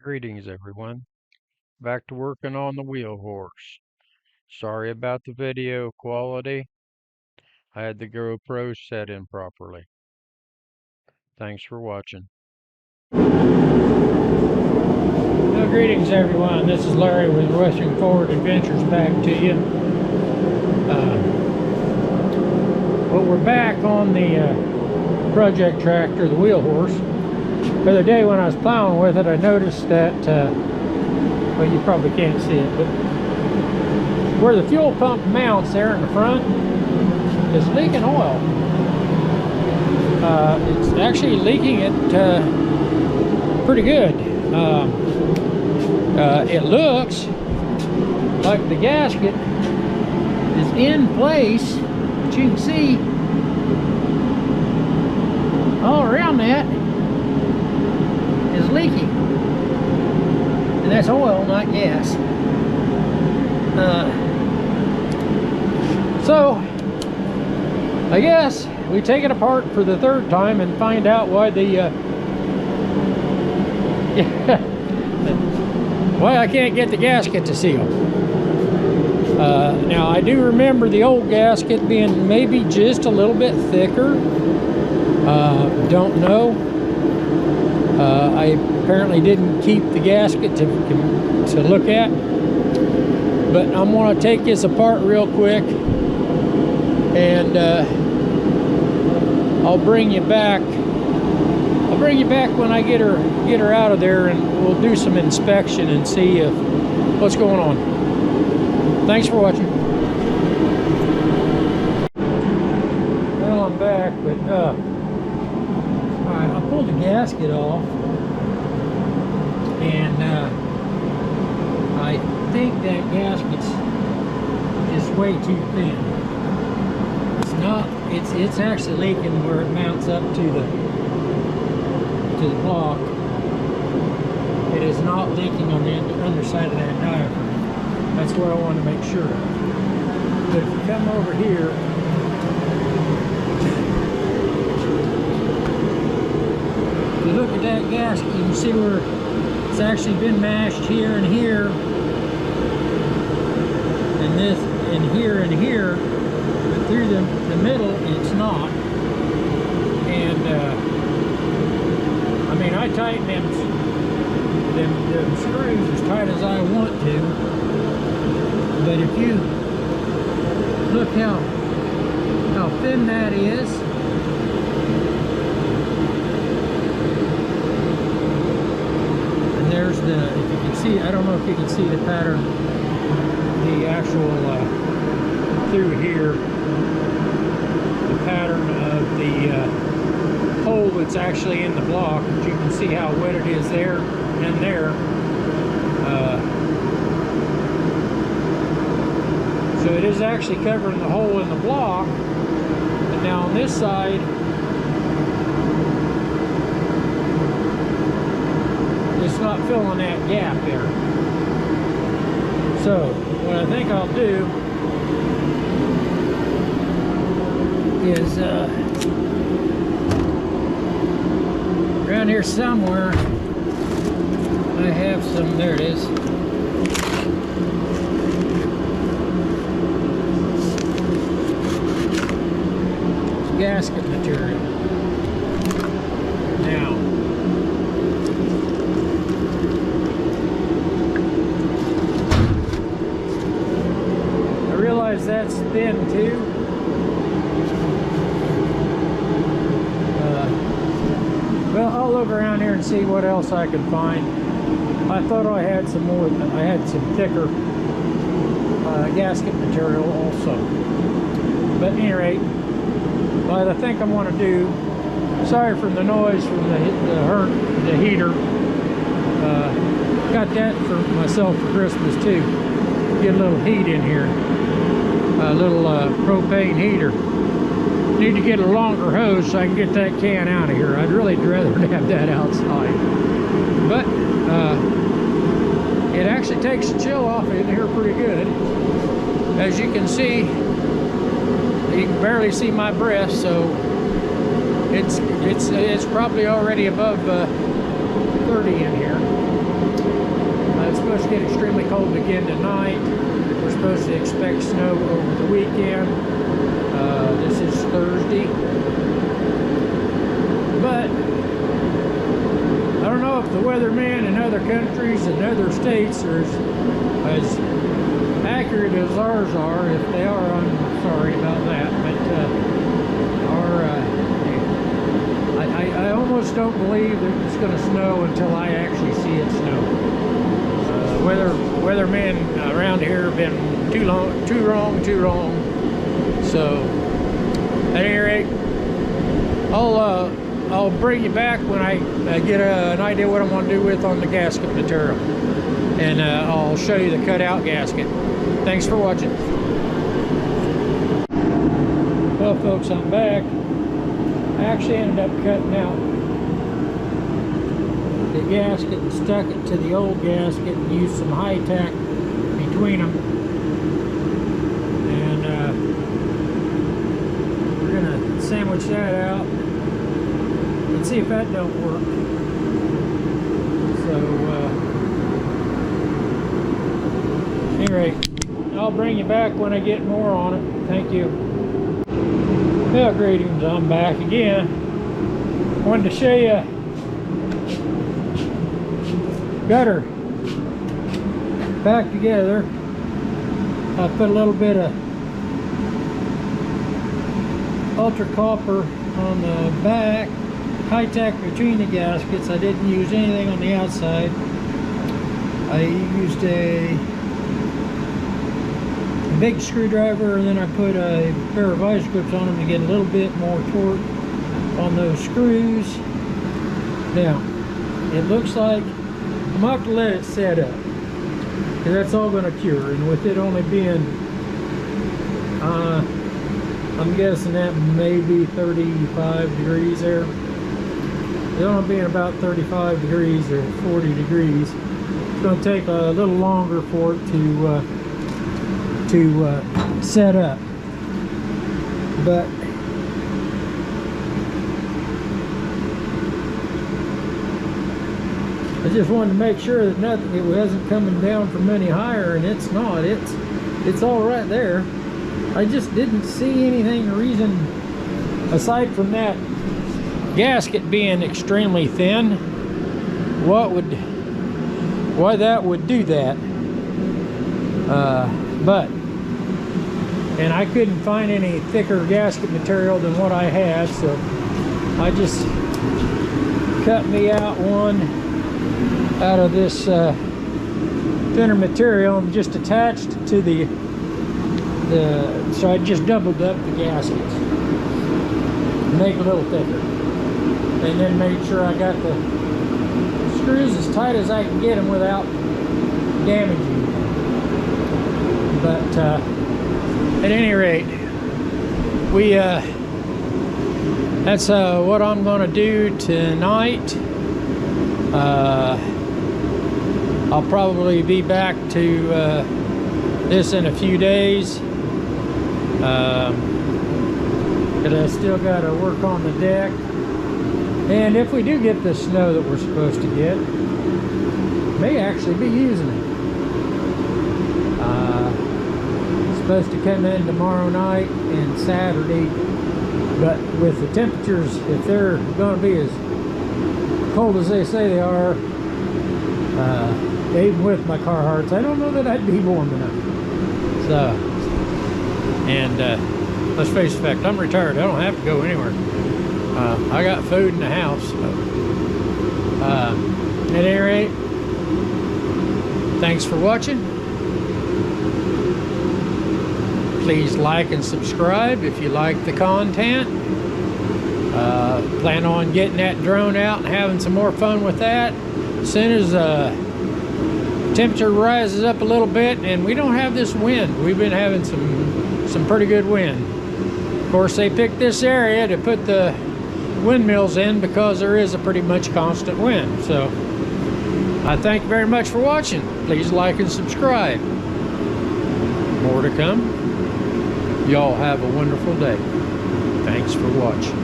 Greetings, everyone. Back to working on the wheel horse. Sorry about the video quality. I had the GoPro set in properly. Thanks for watching. Well, greetings, everyone. This is Larry with Western Forward Adventures back to you. Well, we're back on the project tractor, the wheel horse. The other day when I was plowing with it, I noticed that, well, you probably can't see it, but where the fuel pump mounts there in the front is leaking oil. It's actually leaking it pretty good. It looks like the gasket is in place, but you can see all around that is leaking, and that's oil, not gas. So I guess we take it apart for the third time and find out why why I can't get the gasket to seal. Now I do remember the old gasket being maybe just a little bit thicker. Don't know. I apparently didn't keep the gasket to look at, but I'm going to take this apart real quick, and I'll bring you back. I'll bring you back when I get her out of there, and we'll do some inspection and see what's going on. Thanks for watching. Well, I'm back, but alright, I pulled the gasket off, and I think that gasket's just way too thin. It's not. It's actually leaking where it mounts up to the block. It is not leaking on the underside of that diaphragm. That's what I want to make sure of. But if you come over here, if you look at that gasket, you can see where it's actually been mashed here and here, and this, and here and here, but through the middle, it's not. And I mean, I tighten them screws as tight as I want to, but if you look how thin that is, and there's the, if you can see, I don't know if you can see the pattern, the actual through here, the pattern of the hole that's actually in the block. But you can see how wet it is there and there. So it is actually covering the hole in the block, and now on this side it's not filling that gap there. So what I think I'll do is around here somewhere I have some, there it is. It's gasket material. Now, I realize that's thin too. Well, I'll look around here and see what else I can find. I thought I had some more, I had some thicker gasket material also. But at any rate, what I think I'm going to do, sorry for the noise from the heater. Got that for myself for Christmas too. Get a little heat in here. A little propane heater. Need to get a longer hose so I can get that can out of here. I'd really rather have that outside. But it actually takes the chill off in here pretty good. As you can see, you can barely see my breath, so it's probably already above 30 in here. supposed to get extremely cold again tonight. We're supposed to expect snow over the weekend. This is Thursday. But I don't know if the weathermen in other countries and other states are as accurate as ours are. If they are, I'm sorry about that. But I almost don't believe that it's going to snow until I actually see it snow. Weathermen around here have been too wrong. So at any rate, I'll bring you back when I get an idea what I'm going to do with on the gasket material, and I'll show you the cutout gasket. Thanks for watching. Well, folks, I'm back. I actually ended up cutting out the gasket and stuck it to the old gasket and used some high tack between them. And we're gonna sandwich that out and see if that don't work. So anyway, I'll bring you back when I get more on it. Thank you. Well, greetings, I'm back again. Wanted to show you gutter back together. I put a little bit of ultra copper on the back, high tack between the gaskets. I didn't use anything on the outside. I used a big screwdriver, and then I put a pair of vice grips on them to get a little bit more torque on those screws. Now, it looks like I'm going to have to let it set up, because that's all going to cure. And with it only being, I'm guessing that maybe 35 degrees there. It only being about 35 degrees or 40 degrees. It's going to take a little longer for it to set up, but I just wanted to make sure that it wasn't coming down from any higher, and it's not. It's all right there. I just didn't see anything reason aside from that gasket being extremely thin why that would do that. And I couldn't find any thicker gasket material than what I had, so I just cut me out one out of this thinner material and just attached to so I just doubled up the gaskets, make it a little thicker, and then made sure I got the screws as tight as I can get them without damaging them. But at any rate, that's what I'm going to do tonight. I'll probably be back to this in a few days, because I still got to work on the deck. And if we do get the snow that we're supposed to get, may actually be using it. Supposed to come in tomorrow night and Saturday, but with the temperatures, if they're going to be as cold as they say they are, even with my Carhartts, I don't know that I'd be warm enough. So, and let's face the fact, I'm retired. I don't have to go anywhere. I got food in the house. So. At any rate, thanks for watching. Please like and subscribe if you like the content. Plan on getting that drone out and having some more fun with that. As soon as temperature rises up a little bit and we don't have this wind. We've been having some pretty good wind. Of course, they picked this area to put the windmills in because there is a pretty much constant wind. So I thank you very much for watching. Please like and subscribe. More to come. Y'all have a wonderful day. Thanks for watching.